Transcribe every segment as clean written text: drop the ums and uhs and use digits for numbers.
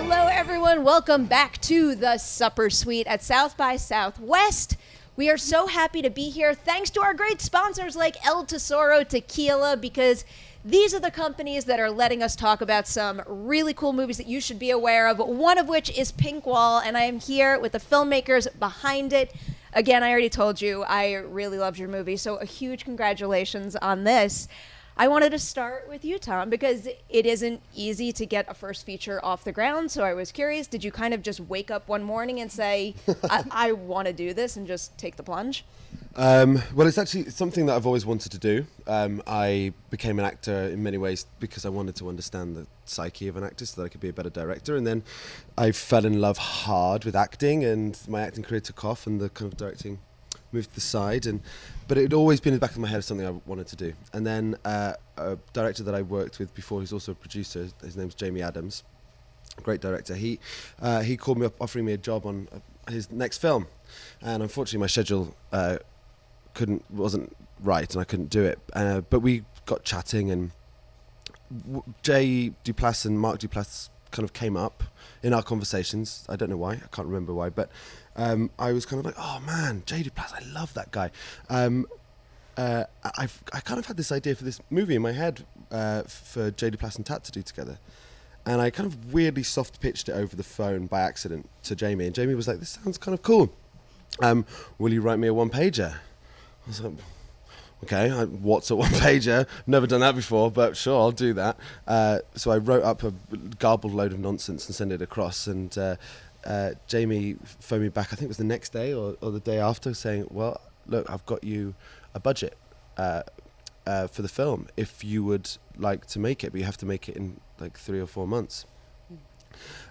Hello, everyone. Welcome back to the Supper Suite at South by Southwest. We are so happy to be here thanks to our great sponsors like El Tesoro Tequila, because these are the companies that are letting us talk about some really cool movies that you should be aware of, one of which is Pink Wall, and I am here with the filmmakers behind it. Again, I already told you I really loved your movie, so a huge congratulations on this. I wanted to start with you, Tom, because it isn't easy to get a first feature off the ground, so I was curious, did you kind of just wake up one morning and say, I want to do this and just take the plunge? Well, it's actually something that I've always wanted to do. I became an actor in many ways because I wanted to understand the psyche of an actor so that I could be a better director, and then I fell in love hard with acting, and my acting career took off and the kind of directing moved to the side, but it had always been in the back of my head something I wanted to do. And then a director that I worked with before, who's also a producer, his name's Jamie Adams, a great director. He called me up offering me a job on his next film, and unfortunately my schedule wasn't right and I couldn't do it. But we got chatting, and Jay Duplass and Mark Duplass kind of came up in our conversations. I don't know why, I can't remember why, but I was kind of like, oh man, Jay Duplass, I love that guy. I kind of had this idea for this movie in my head for Jay Duplass and Tat to do together. And I kind of weirdly soft pitched it over the phone by accident to Jamie. And Jamie was like, this sounds kind of cool. Will you write me a one-pager? I was like, okay, what's a one-pager? Never done that before, but sure, I'll do that. So I wrote up a garbled load of nonsense and sent it across. And Jamie phoned me back, I think it was the next day or the day after, saying, well, look, I've got you a budget for the film if you would like to make it, but you have to make it in like 3 or 4 months.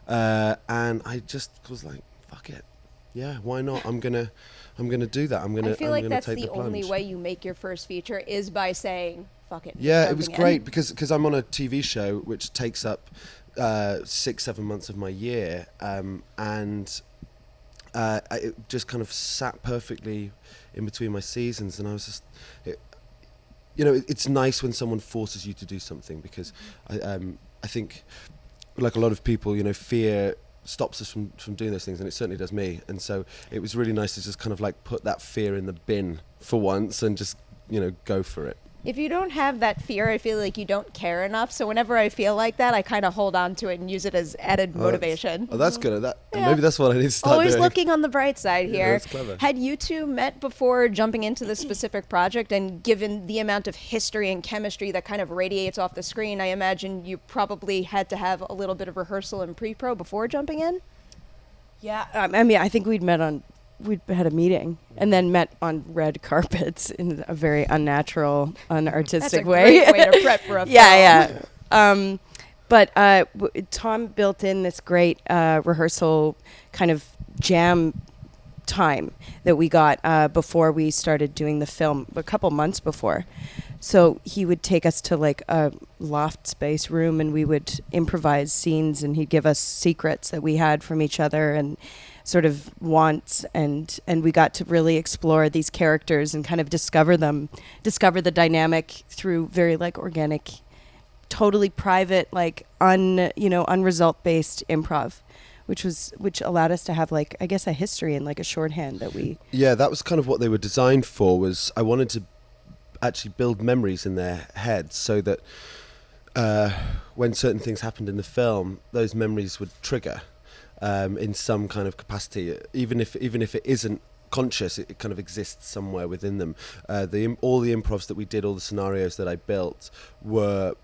And I just was like, fuck it. Yeah, why not? I'm gonna do that. I feel like that's the only way you make your first feature is by saying, fuck it. Yeah, it was great because I'm on a TV show which takes up 6-7 months of my year, and it just kind of sat perfectly in between my seasons, and I was just, it's nice when someone forces you to do something, because I think, like a lot of people, fear stops us from doing those things, and it certainly does me. And so it was really nice to just kind of like put that fear in the bin for once and just go for it. If you don't have that fear, I feel like you don't care enough. So whenever I feel like that, I kind of hold on to it and use it as added motivation. That's good. Yeah. Maybe that's what I need to start Always doing. looking on the bright side here. Yeah, that's clever. Had you two met before jumping into this specific project? And given the amount of history and chemistry that kind of radiates off the screen, I imagine you probably had to have a little bit of rehearsal and pre-pro before jumping in? Yeah, I think we'd had a meeting and then met on red carpets in a very unnatural, unartistic way. That's a great way to prep for a film. Yeah. But Tom built in this great rehearsal kind of jam time that we got before we started doing the film, a couple months before. So he would take us to like a loft space room, and we would improvise scenes, and he'd give us secrets that we had from each other and sort of wants, and we got to really explore these characters and kind of discover the dynamic through very like organic, totally private, like unresult based improv, which allowed us to have like, I guess, a history and like a shorthand that we... Yeah, that was kind of what they were designed for. Was I wanted to actually build memories in their heads so that when certain things happened in the film, those memories would trigger in some kind of capacity, even if it isn't conscious, it kind of exists somewhere within them. All the improvs that we did, all the scenarios that I built were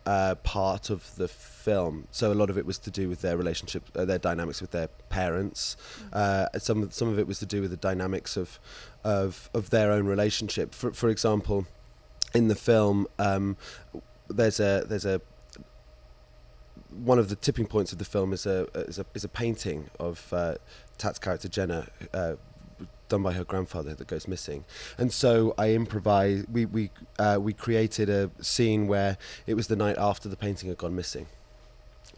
part of the film. So a lot of it was to do with their relationship, their dynamics with their parents. Some of it was to do with the dynamics of their own relationship. For example, in the film, there's a one of the tipping points of the film is a painting of Tat's character Jenna, done by her grandfather, that goes missing. And so I improvised. We created a scene where it was the night after the painting had gone missing,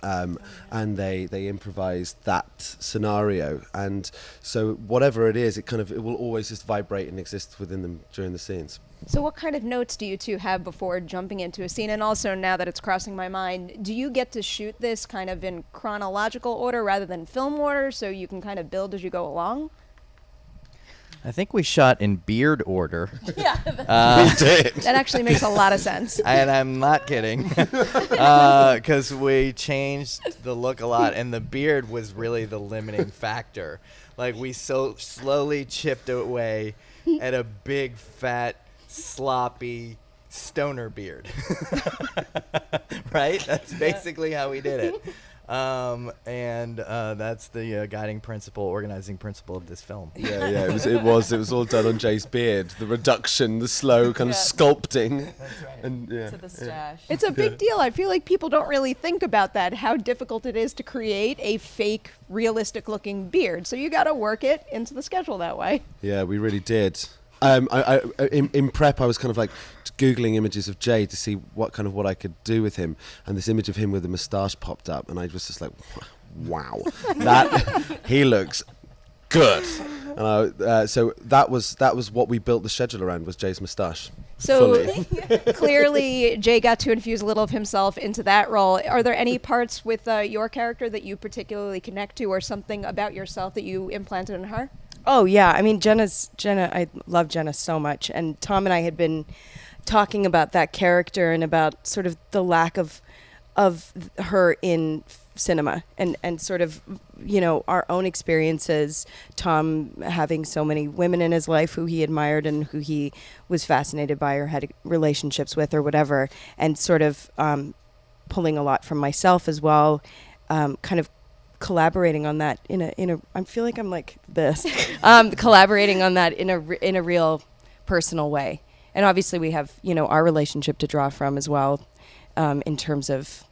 and they improvised that scenario. And so whatever it is, it will always just vibrate and exist within them during the scenes. So what kind of notes do you two have before jumping into a scene? And also, now that it's crossing my mind, do you get to shoot this kind of in chronological order rather than film order, so you can kind of build as you go along? I think we shot in beard order. Yeah, We did. that actually makes a lot of sense. And I'm not kidding. Because we changed the look a lot, and the beard was really the limiting factor. Like, we so slowly chipped away at a big, fat, sloppy stoner beard. Right? That's basically how we did it. And that's the guiding principle, organizing principle of this film. Yeah, it was all done on Jay's beard. The reduction, the slow kind of sculpting. That's right. And yeah. To the stash. It's a big deal. I feel like people don't really think about that, how difficult it is to create a fake, realistic-looking beard. So you got to work it into the schedule that way. Yeah, we really did. In prep, I was kind of like Googling images of Jay to see what I could do with him, and this image of him with a moustache popped up, and I was just like, wow, that he looks good. And so that was what we built the schedule around, was Jay's moustache. So Fully. clearly, Jay got to infuse a little of himself into that role. Are there any parts with your character that you particularly connect to, or something about yourself that you implanted in her? Oh yeah, I mean Jenna. I love Jenna so much, and Tom and I had been talking about that character and about sort of the lack of her in cinema, and sort of, you know, our own experiences. Tom having so many women in his life who he admired and who he was fascinated by or had relationships with or whatever, and sort of pulling a lot from myself as well, kind of collaborating on that in a I feel like I'm like this collaborating on that in a real personal way. And obviously we have, you know, our relationship to draw from as well, in terms of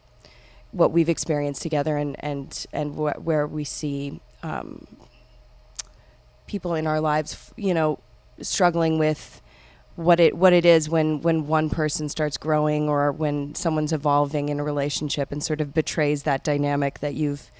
what we've experienced together, and where we see people in our lives, you know, struggling with what it is when one person starts growing, or when someone's evolving in a relationship and sort of betrays that dynamic that you've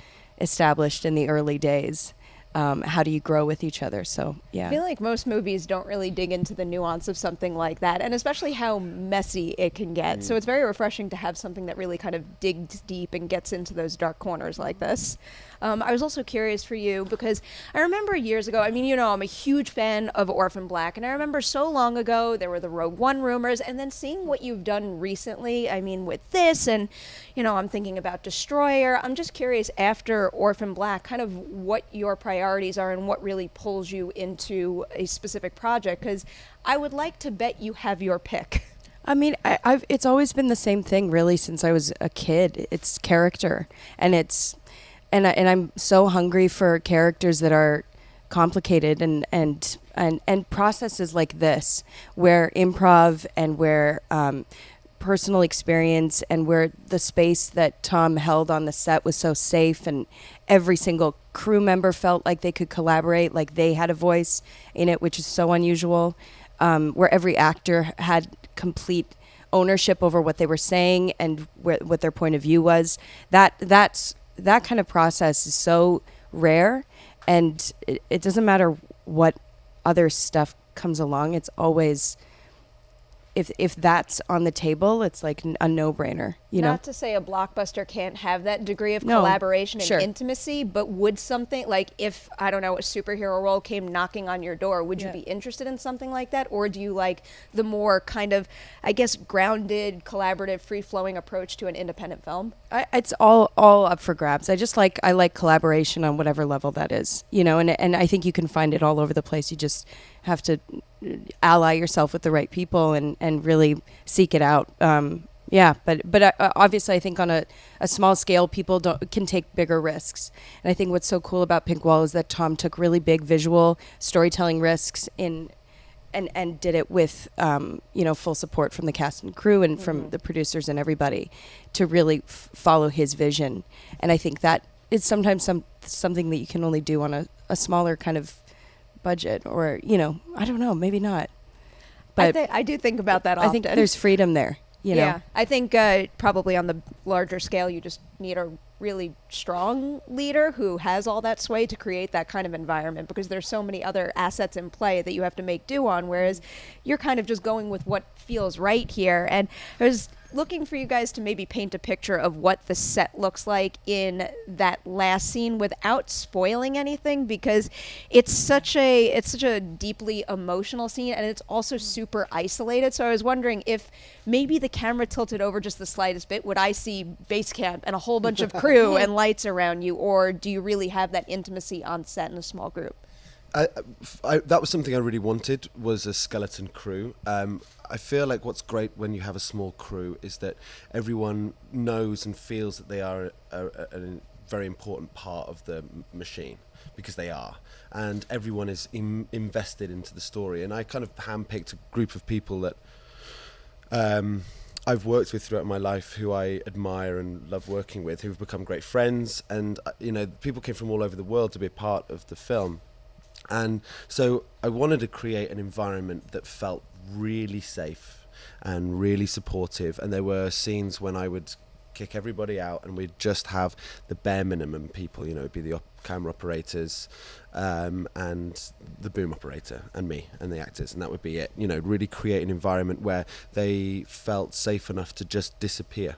established in the early days. How do you grow with each other? So, yeah. I feel like most movies don't really dig into the nuance of something like that, and especially how messy it can get. So it's very refreshing to have something that really kind of digs deep and gets into those dark corners like this. I was also curious for you, because I remember years ago, I mean, you know, I'm a huge fan of Orphan Black, and I remember so long ago there were the Rogue One rumors, and then seeing what you've done recently, I mean, with this, and, you know, I'm thinking about Destroyer. I'm just curious, after Orphan Black, kind of what your priorities are and what really pulls you into a specific project, because I would like to bet you have your pick. I mean, it's always been the same thing, really, since I was a kid. It's character, and and I'm so hungry for characters that are complicated, and processes like this, where improv and where personal experience, and where the space that Tom held on the set was so safe, and every single crew member felt like they could collaborate, like they had a voice in it, which is so unusual, where every actor had complete ownership over what they were saying and what their point of view was. That kind of process is so rare, and it doesn't matter what other stuff comes along. It's always, if that's on the table, it's like a no-brainer, you know? Not to say a blockbuster can't have that degree of No, collaboration and sure. intimacy, but would something, like if, I don't know, a superhero role came knocking on your door, would you be interested in something like that? Or do you like the more kind of, I guess, grounded, collaborative, free-flowing approach to an independent film? It's all up for grabs. I like collaboration on whatever level that is, you know, and I think you can find it all over the place. You just have to ally yourself with the right people and really seek it out. But obviously I think on a small scale, people can take bigger risks. And I think what's so cool about Pink Wall is that Tom took really big visual storytelling risks and did it with full support from the cast and crew and from the producers and everybody to really follow his vision. And I think that is sometimes something that you can only do on a smaller kind of budget, or, you know, I don't know, maybe not. But I do think about that often. I think there's freedom there, you know. Yeah, I think probably on the larger scale, you just need a really strong leader who has all that sway to create that kind of environment, because there's so many other assets in play that you have to make do on, whereas you're kind of just going with what feels right here. And I was looking for you guys to maybe paint a picture of what the set looks like in that last scene without spoiling anything, because it's such a deeply emotional scene, and it's also super isolated. So I was wondering if maybe the camera tilted over just the slightest bit, would I see base camp and a whole bunch of crew and lights around you, or do you really have that intimacy on set in a small group? That was something I really wanted, was a skeleton crew. I feel like what's great when you have a small crew is that everyone knows and feels that they are a very important part of the machine, because they are, and everyone is invested into the story. And I kind of handpicked a group of people that I've worked with throughout my life, who I admire and love working with, who've become great friends. And people came from all over the world to be a part of the film. And so I wanted to create an environment that felt really safe and really supportive. And there were scenes when I would kick everybody out and we'd just have the bare minimum people, it'd be the camera operators and the boom operator and me and the actors, and that would be it. Really create an environment where they felt safe enough to just disappear.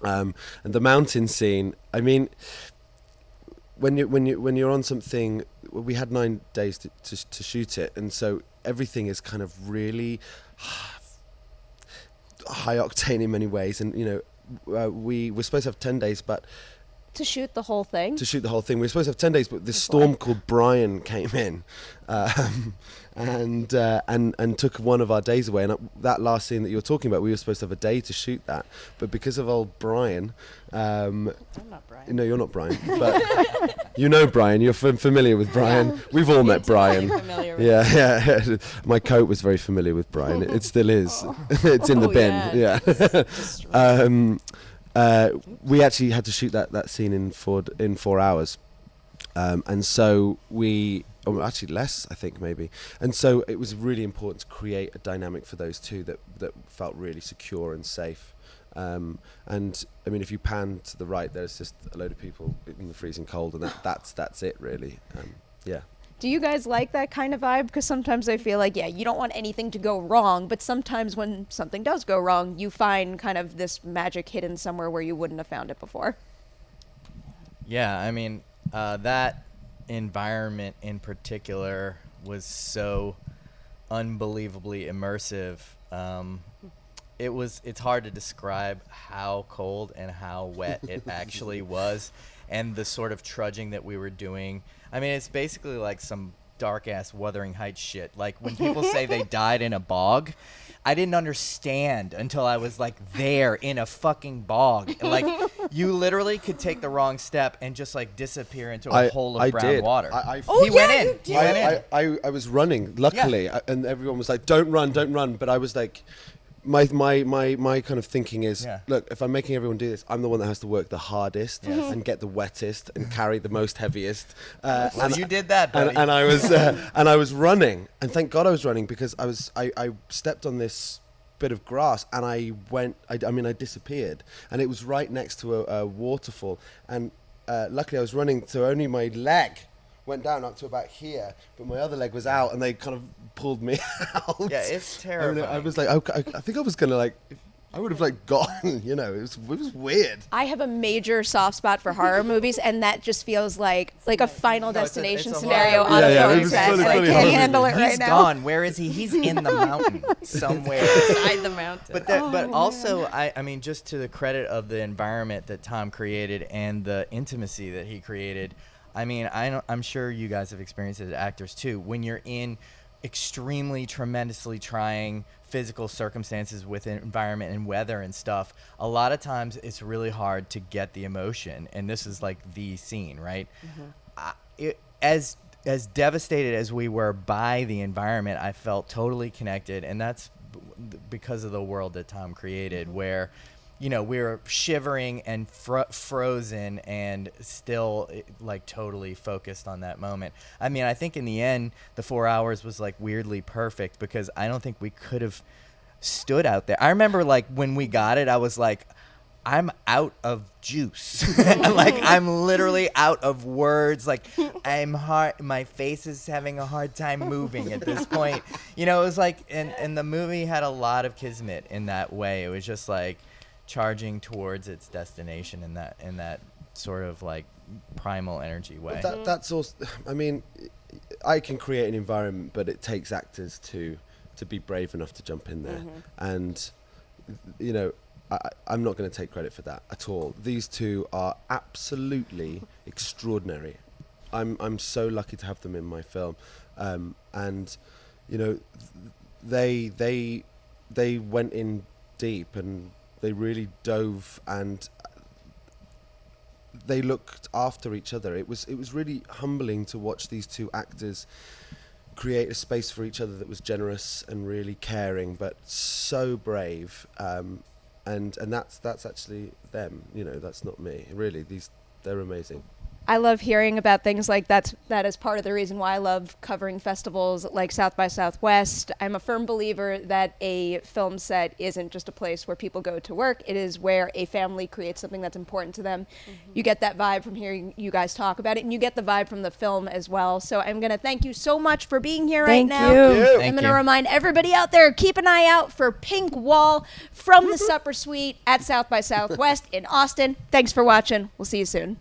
And the mountain scene, I mean, when you're on something, we had 9 days to shoot it, and so everything is kind of really high octane in many ways. And we were supposed to have 10 days, but To shoot the whole thing? To shoot the whole thing. We were supposed to have 10 days, but this storm called Brian came in and took one of our days away. And that last scene that you were talking about, we were supposed to have a day to shoot that. But because of old Brian... I'm not Brian. No, you're not Brian. But you know Brian. You're familiar with Brian. Yeah. We've all met Brian. Familiar with Yeah. My coat was very familiar with Brian. It still is. It's in the bin. We actually had to shoot that scene in 4 hours, and so actually less, I think, maybe. And so it was really important to create a dynamic for those two that felt really secure and safe. And I mean, if you pan to the right, there's just a load of people in the freezing cold, and that's it really. Yeah. Do you guys like that kind of vibe? Because sometimes I feel like, you don't want anything to go wrong, but sometimes when something does go wrong, you find kind of this magic hidden somewhere where you wouldn't have found it before. Yeah, I mean, that environment in particular was so unbelievably immersive. It's hard to describe how cold and how wet it actually was, and the sort of trudging that we were doing. I mean, it's basically like some dark-ass Wuthering Heights shit. Like, when people say they died in a bog, I didn't understand until I was, like, there in a fucking bog. Like, you literally could take the wrong step and just, like, disappear into a hole of brown water. He went in. I was running, luckily, and everyone was like, don't run. But I was like... My kind of thinking is, look, if I'm making everyone do this, I'm the one that has to work the hardest and get the wettest and carry the most heaviest. And you did that, buddy. And I was running, and thank God I was running, because I stepped on this bit of grass and I disappeared, and it was right next to a waterfall, and luckily I was running, so only my leg went down up to about here, but my other leg was out, and they kind of pulled me out. Yeah, it's terrifying. I was like, I think I was gonna I would have gone. It was weird. I have a major soft spot for horror movies, and that just feels like a Final Destination scenario on a film set. I can't handle it right now. He's gone. Where is he? He's in the mountain somewhere. Beside the mountain. But also, I mean, just to the credit of the environment that Tom created and the intimacy that he created. I mean, I'm sure you guys have experienced it as actors too. When you're in extremely, tremendously trying physical circumstances with environment and weather and stuff, a lot of times it's really hard to get the emotion. And this is like the scene, right? Mm-hmm. As devastated as we were by the environment, I felt totally connected. And that's because of the world that Tom created, where... we were shivering and frozen and still totally focused on that moment. I mean, I think in the end, the 4 hours was weirdly perfect, because I don't think we could have stood out there. I remember when we got it, I was like, I'm out of juice. Like, I'm literally out of words. Like, my face is having a hard time moving at this point. You know, it was like, and the movie had a lot of kismet in that way. It was just like charging towards its destination in that sort of like primal energy way. That's also, I mean, I can create an environment, but it takes actors to be brave enough to jump in there. And, you know, I'm not going to take credit for that at all. These two are absolutely extraordinary. I'm so lucky to have them in my film, and you know, they went in deep and they really dove and they looked after each other. It was really humbling to watch these two actors create a space for each other that was generous and really caring, but so brave. And that's actually them, you know, that's not me. Really, they're amazing. I love hearing about things like that. That is part of the reason why I love covering festivals like South by Southwest. I'm a firm believer that a film set isn't just a place where people go to work. It is where a family creates something that's important to them. You get that vibe from hearing you guys talk about it, and you get the vibe from the film as well. So I'm going to thank you so much for being here right now. Thank I'm going to remind everybody out there, keep an eye out for Pink Wall from the Supper Suite at South by Southwest in Austin. Thanks for watching. We'll see you soon.